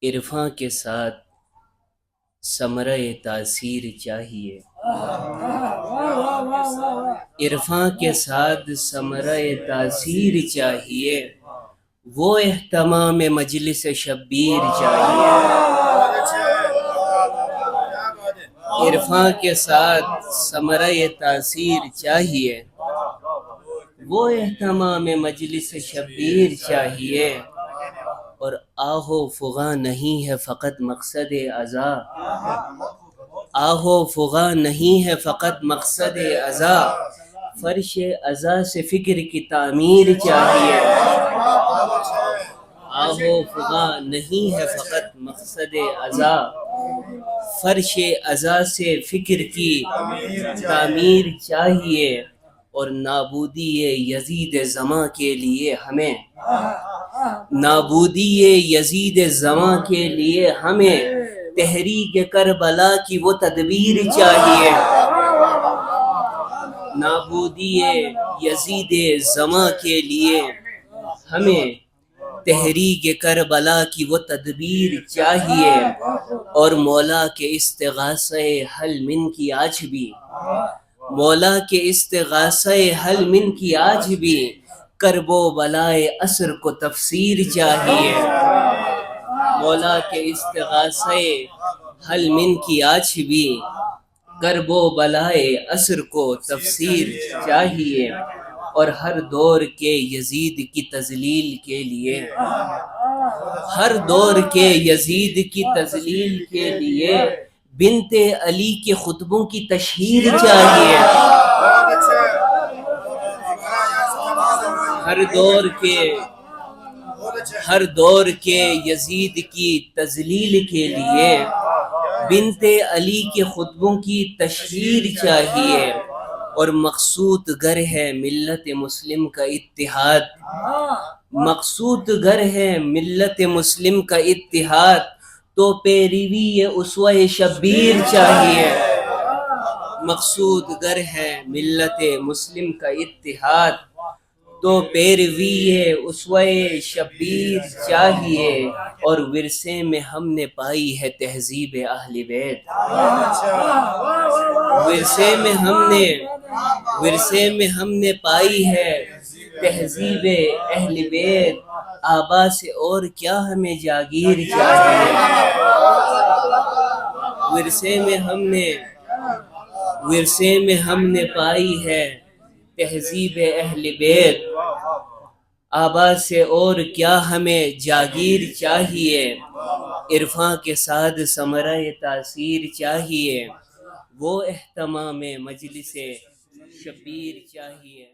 عرفاں کے ساتھ ثمرہ تاثیر چاہیے، عرفاں کے ساتھ ثمرہ تاثیر چاہیے، وہ اہتمام مجلس شبیر چاہیے۔ عرفاں کے ساتھ ثمرہ تاثیر چاہیے، وہ اہتمام مجلس شبیر چاہیے، اور آہو فغاں نہیں ہے فقط مقصد ازا، آہو فغاں نہیں ہے فقط مقصد ازا، فرش ازا سے فکر کی تعمیر چاہیے۔ آہو فغاں نہیں ہے فقط مقصد ازا، فرش ازا سے فکر کی تعمیر چاہیے، اور نابودی یزید زماں کے لیے ہمیں، نابودی یزید زماں کے لیے ہمیں تحریک کربلا کی وہ تدبیر چاہیے۔ نابودی یزید زماں کے لیے ہمیں تحریک کربلا کی وہ تدبیر چاہیے، اور مولا کے استغاثہ حل من کی آج بھی، مولا کے استغاثہ حل من کی آج بھی کرب و بلائے عصر کو تفسیر چاہیے۔ مولا کے استغاثہ حل من کی آج بھی کرب و بلائے عصر کو تفسیر چاہیے، اور ہر دور کے یزید کی تذلیل کے لیے، ہر دور کے یزید کی تذلیل کے لیے بنت علی کے خطبوں کی تشہیر چاہیے۔ ہر دور کے یزید کی تذلیل کے لیے بنت علی کے خطبوں کی تشہیر چاہیے، اور مقصود گر ہے ملت مسلم کا اتحاد، مقصود گر ہے ملت مسلم کا اتحاد، تو پیروی اسوہ شبیر چاہیے۔ مقصود گر ہے ملت مسلم کا اتحاد، تو پیروی اسوہ شبیر چاہیے، اور ورثے میں ہم نے پائی ہے تہذیب اہل بیت، ورثے میں ہم نے پائی ہے تہذیب اہل بیت، آبا سے اور کیا ہمیں جاگیر چاہیے۔ ورثے میں ہم نے پائی ہے تہذیب اہل بیت، آبا سے اور کیا ہمیں جاگیر چاہیے، عرفاں کے ساتھ ثمرہ تاثیر چاہیے، وہ اہتمام مجلس شبیر چاہیے۔